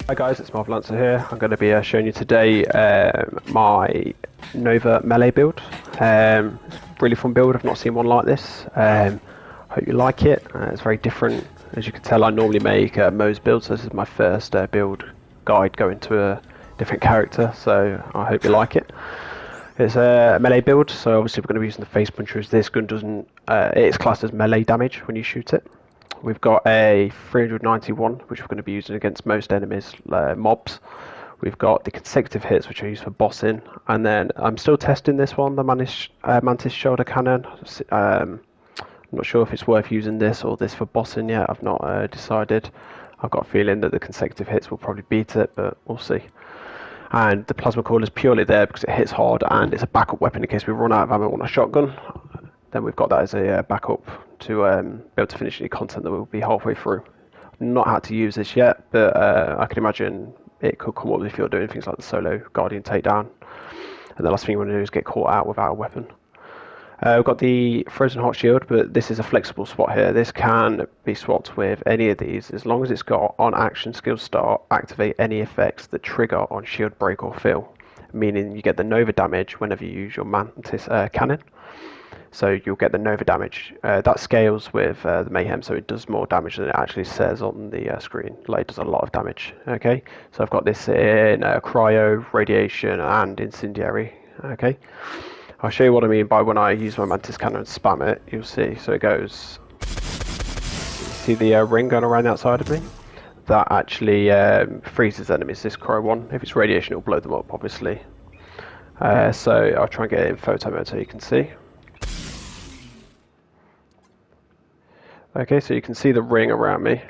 Hi guys, it's Borderlands here. I'm going to be showing you today my Nova melee build. It's a really fun build. I've not seen one like this. Hope you like it. It's very different. As you can tell, I normally make Mo's build, so this is my first build guide going to a different character, so I hope you like it. It's a melee build, so obviously we're going to be using the face punchers. This gun doesn't, it's classed as melee damage when you shoot it. We've got a 391, which we're going to be using against most enemies, mobs. We've got the consecutive hits, which are used for bossing. And then I'm still testing this one, the Mantis shoulder cannon. I'm not sure if it's worth using this or this for bossing yet. I've not decided. I've got a feeling that the consecutive hits will probably beat it, but we'll see. And the plasma coil is purely there because it hits hard and it's a backup weapon in case we run out of ammo on a shotgun. Then we've got that as a backup to be able to finish any content that we'll be halfway through. I've not had to use this yet, but I can imagine it could come up if you're doing things like the solo guardian takedown. And the last thing you want to do is get caught out without a weapon. We've got the frozen hot shield, but this is a flexible spot here. This can be swapped with any of these as long as it's got on action skill start, activate any effects that trigger on shield break or fill, meaning you get the Nova damage whenever you use your Mantis cannon. So you'll get the Nova damage. That scales with the Mayhem, so it does more damage than it actually says on the screen. Like, it does a lot of damage. Okay, so I've got this in cryo, radiation, and incendiary. Okay, I'll show you what I mean by when I use my Mantis cannon and spam it. You'll see. So it goes. See the ring going around the outside of me? That actually freezes enemies. This cryo one. If it's radiation, it'll blow them up, obviously. So I'll try and get it in photo mode so you can see. Okay, so you can see the ring around me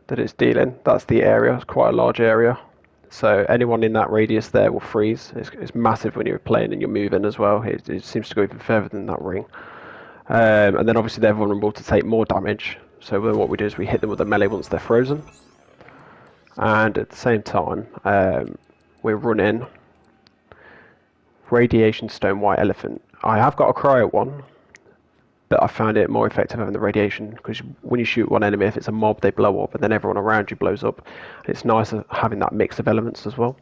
that it's dealing. That's the area. It's quite a large area. So anyone in that radius there will freeze. It's massive when you're playing and you're moving as well. It seems to go even further than that ring. And then obviously they're vulnerable to take more damage. So what we do is we hit them with a melee once they're frozen. And at the same time, we're running Radiation Stone White Elephant. I have got a cryo one, but I found it more effective having the radiation, because when you shoot one enemy, if it's a mob, they blow up, and then everyone around you blows up. And it's nice having that mix of elements as well.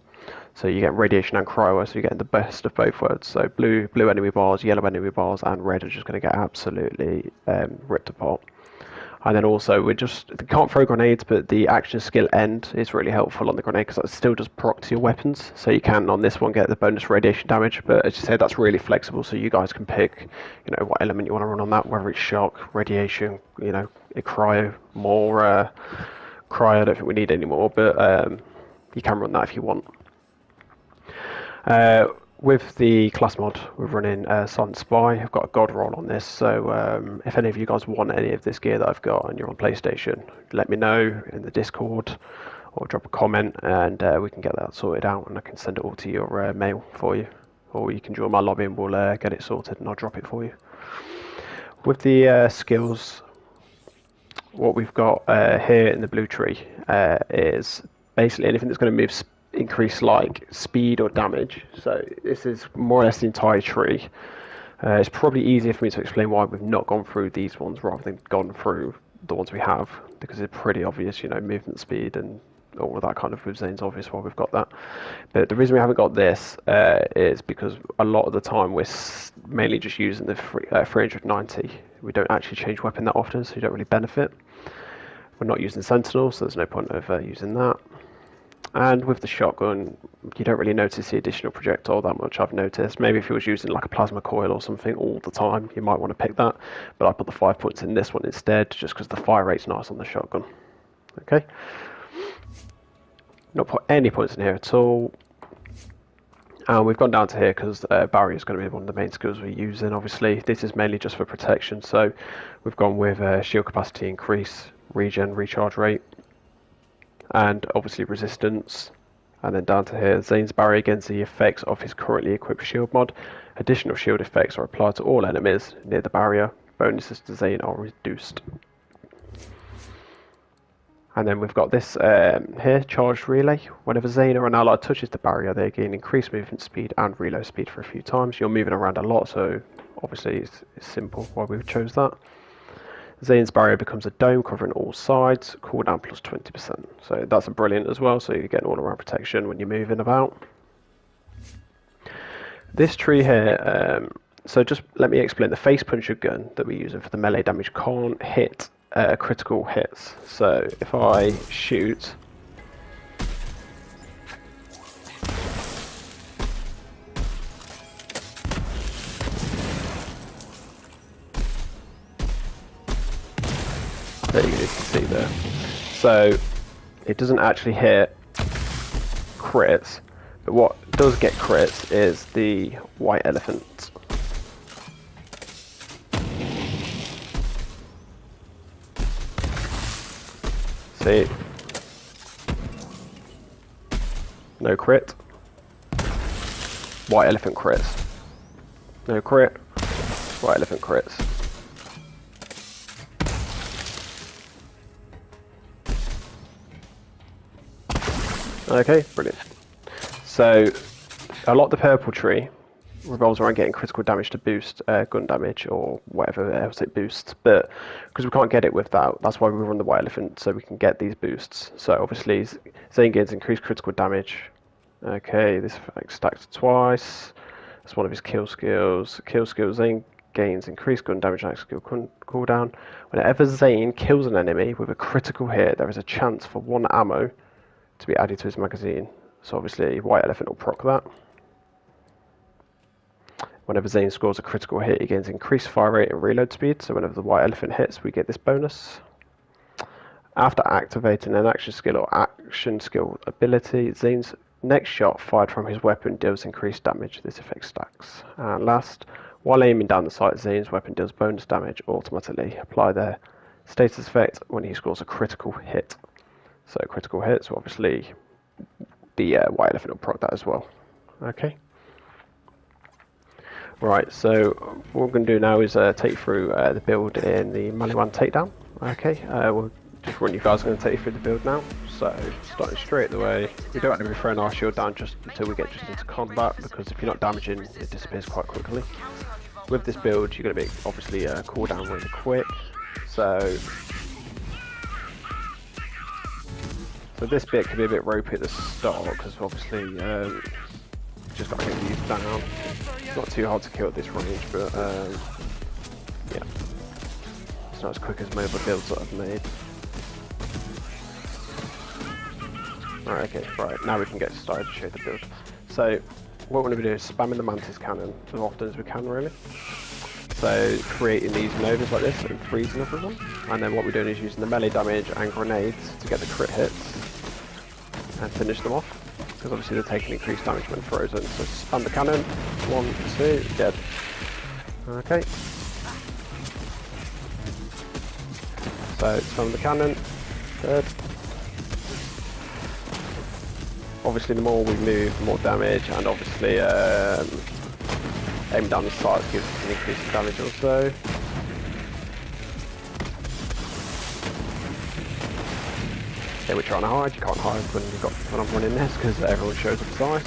So you get radiation and cryo, so you're getting the best of both worlds. So blue enemy bars, yellow enemy bars, and red are just going to get absolutely ripped apart. And then also, we can't throw grenades, but the action skill end is really helpful on the grenade because that still does proc to your weapons. So you can, on this one, get the bonus radiation damage, but as you said, that's really flexible, so you guys can pick, what element you want to run on that, whether it's shock, radiation, cryo, more cryo, I don't think we need any more, but you can run that if you want. With the class mod, we're running Silent Spy. I've got a god roll on this, so if any of you guys want any of this gear that I've got and you're on PlayStation, let me know in the Discord or drop a comment and we can get that sorted out and I can send it all to your mail for you. Or you can join my lobby and we'll get it sorted and I'll drop it for you. With the skills, what we've got here in the blue tree is basically anything that's going to increase like speed or damage. So this is more or less the entire tree. It's probably easier for me to explain why we've not gone through these ones rather than gone through the ones we have, because it's pretty obvious, movement speed and all of that kind of with Zane's obvious why we've got that. But the reason we haven't got this is because a lot of the time we're mainly just using the 390. We don't actually change weapon that often, so you don't really benefit. We're not using Sentinel, so there's no point of using that. And with the shotgun, you don't really notice the additional projectile that much, I've noticed. Maybe if you was using like a plasma coil or something all the time, you might want to pick that. But I put the 5 points in this one instead, just because the fire rate's nice on the shotgun. Okay. Not put any points in here at all. And we've gone down to here because barrier is going to be one of the main skills we're using. Obviously, this is mainly just for protection. So we've gone with shield capacity increase, regen, recharge rate, and obviously resistance. And then down to here, Zane's barrier against the effects of his currently equipped shield mod. Additional shield effects are applied to all enemies near the barrier. Bonuses to Zane are reduced. And then we've got this here, charged relay. Whenever Zane or an ally touches the barrier, they gain increased movement speed and reload speed for a few times. You're moving around a lot, so obviously it's simple why we chose that. Zane's barrier becomes a dome covering all sides, cooldown plus 20%. So that's a brilliant as well, so you're getting all around protection when you're moving about. This tree here, so just let me explain. The face puncher gun that we're using for the melee damage can't hit critical hits. So if I shoot, there you can see there. So it doesn't actually hit crits, but what does get crits is the white elephant. See? No crit. White elephant crits. No crit. White elephant crits. Okay, brilliant. So, a lot of the purple tree revolves around getting critical damage to boost gun damage or whatever else it boosts, but because we can't get it with that, that's why we run the white elephant, so we can get these boosts. So obviously Zane gains increased critical damage. Okay, this effect stacks twice. That's one of his kill skills. Kill skill, Zane gains increased gun damage and skill cooldown. Whenever Zane kills an enemy with a critical hit, there is a chance for 1 ammo to be added to his magazine. So obviously white elephant will proc that. Whenever Zane scores a critical hit, he gains increased fire rate and reload speed, so whenever the white elephant hits, we get this bonus. After activating an action skill or action skill ability, Zane's next shot fired from his weapon deals increased damage. This effect stacks. And last, while aiming down the sight, Zane's weapon deals bonus damage automatically. Apply their status effect when he scores a critical hit. So critical hits, so obviously the white elephant will proc that as well. Okay. Right, so what we're going to do now is take you through the build in the Maliwan takedown. Okay, we'll just run you guys. I'm going to take you through the build now. So starting straight away, we don't want to be throwing our shield down just until we get just into combat, because if you're not damaging, it disappears quite quickly. With this build, you're going to be obviously cooldown really quick. So this bit can be a bit ropey at the start, because obviously just got to get these down. It's not too hard to kill at this range, but yeah, it's not as quick as my other builds that I've made. Right, okay, right, now we can get started to show the build. So what we're going to be doing is spamming the mantis cannon as often as we can, really. So creating these novas like this and freezing everyone, and then what we're doing is using the melee damage and grenades to get the crit hits and finish them off, because obviously they're taking increased damage when frozen. So spam the cannon, 1, 2, dead. Okay. So spam the cannon, dead. Obviously the more we move, the more damage, and obviously aim down the sights gives us an increase in damage also. Okay, we're trying to hide. You can't hide when I'm running this, because everyone shows up size.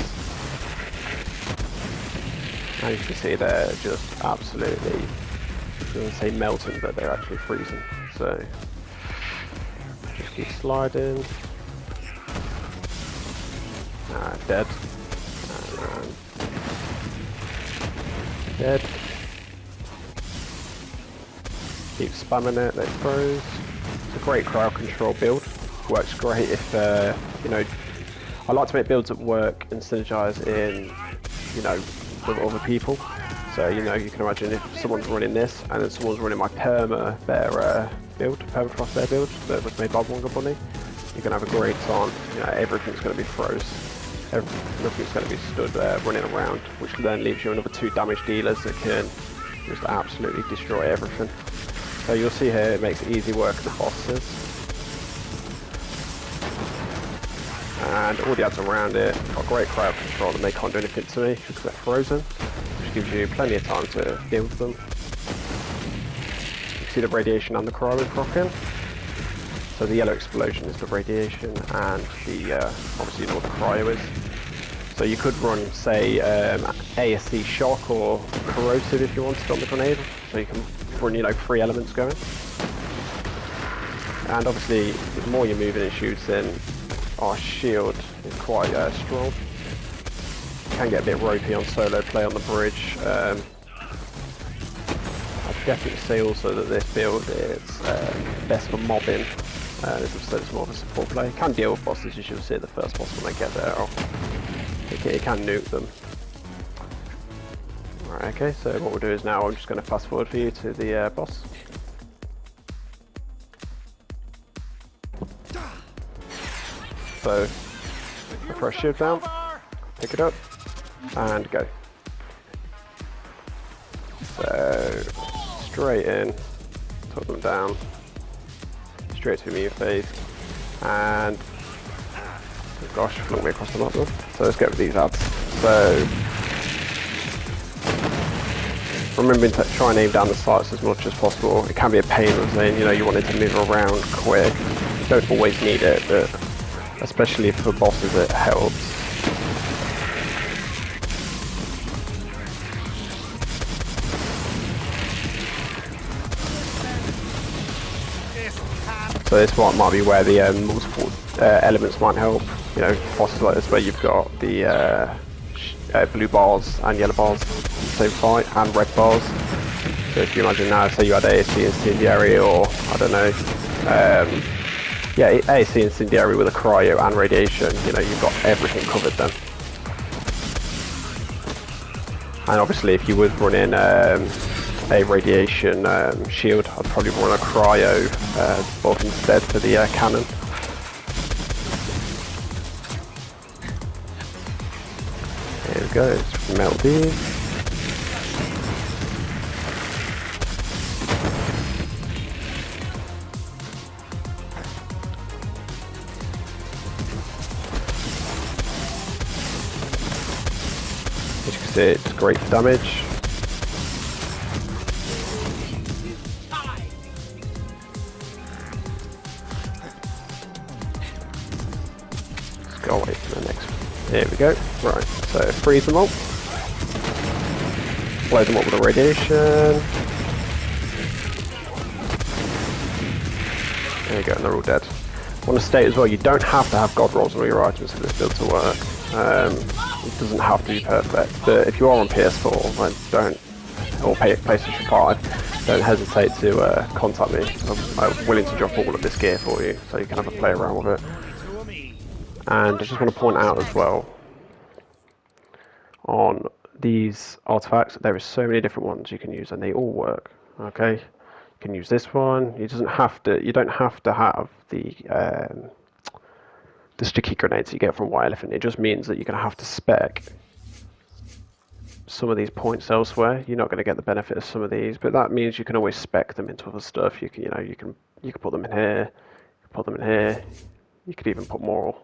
And you can see they're just absolutely, I was going to say melting, but they're actually freezing. So just keep sliding. Dead. Dead. Keep spamming it, let it froze. It's a great crowd control build. Works great if, you know, I like to make builds that work and synergize in, you know, with other people. So, you know, you can imagine if someone's running this and then someone's running my permafrost bear build that was made by Wonga Bunny, you can have a great time. You know, everything's going to be froze. Nothing's going to be stood running around, which then leaves you another 2 damage dealers that can just absolutely destroy everything. So you'll see here it makes easy work of the bosses. And all the ads around it, got great crowd control and they can't do anything to me because they're frozen, which gives you plenty of time to deal with them. You see the radiation and the cryo proccing. So the yellow explosion is the radiation, and the obviously you know what the cryo is. So you could run, say, ASC shock or corrosive if you wanted on the grenade. So you can run, you know, 3 elements going. And obviously, the more you're moving and shooting, our shield is quite strong. Can get a bit ropey on solo play on the bridge. I'd definitely say also that this build is best for mobbing. It's more of a support play. Can deal with bosses, as you'll see at the first boss when they get there. It can nuke them. Right, okay, so what we'll do is now I'm just going to fast forward for you to the boss. So, press shield down, pick it up, and go. So, straight in, top them down, straight to immune phase, and oh gosh, flung me across the map. So let's go with these ads. So, remembering to try and aim down the sights as much as possible. It can be a pain with Zane, you know, you want it to move around quick. You don't always need it, but especially for bosses it helps. So this one might be where the multiple elements might help. You know, bosses like this where you've got the blue bars and yellow bars in the same fight, and red bars. So if you imagine now, say you had ASC Incendiary, or I don't know, yeah, ASC Incendiary with a cryo and radiation, you know, you've got everything covered then. And obviously if you was running a radiation shield, I'd probably run a cryo buff instead for the cannon. There we go, let's melt these. As you can see, it's great for damage. Let's go away from the next one. Here we go. Right, so freeze them all. Blow them up with a radiation. There you go, and they're all dead. I want to state as well, you don't have to have god rolls on all your items for this build to work. It doesn't have to be perfect, but if you are on PS4, or PlayStation 5, don't hesitate to contact me. I'm willing to drop all of this gear for you, so you can have a play around with it. And I just want to point out as well, on these artifacts, there are so many different ones you can use, and they all work. Okay, you can use this one. You don't have to have the sticky grenades you get from White Elephant. It just means that you're going to have to spec some of these points elsewhere. You're not going to get the benefit of some of these, but that means you can always spec them into other stuff. You can put them in here, put them in here. You could even put more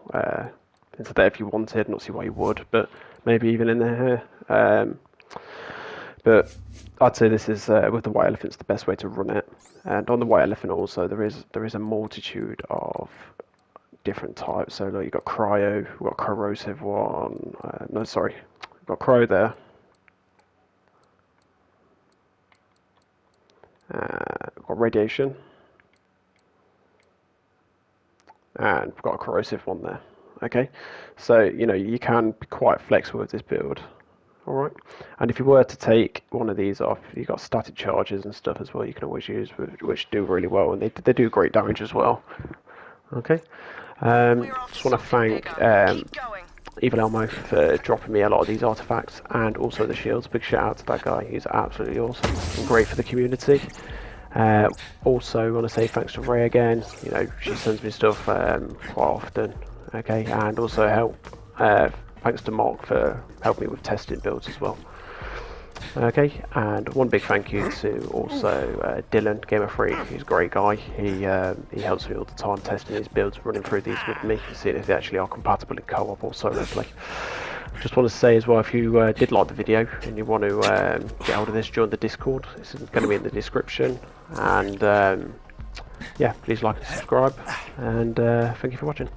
into there if you wanted. Not see why you would, but maybe even in there. But I'd say this is with the White Elephant's the best way to run it. And on the White Elephant also there is a multitude of different types. So like you've got cryo, we've got corrosive one. No, sorry, we've got cryo there. We've got radiation, and we've got a corrosive one there. Okay, so you know you can be quite flexible with this build. All right, and if you were to take one of these off, you've got static charges and stuff as well. You can always use, which do really well, and they do great damage as well. Okay. Just want to thank Evil Elmo for dropping me a lot of these artifacts and also the shields. Big shout out to that guy, he's absolutely awesome and great for the community. Also want to say thanks to Ray again, you know, she sends me stuff quite often. Okay, and also thanks to Mark for helping me with testing builds as well. Okay, and one big thank you to also Dylan, Gamer Freak. He's a great guy. He helps me all the time testing these builds, running through these with me, seeing if they actually are compatible in co-op or solo play. Just want to say as well, if you did like the video and you want to get hold of this, join the Discord. It's going to be in the description. And yeah, please like and subscribe. And thank you for watching.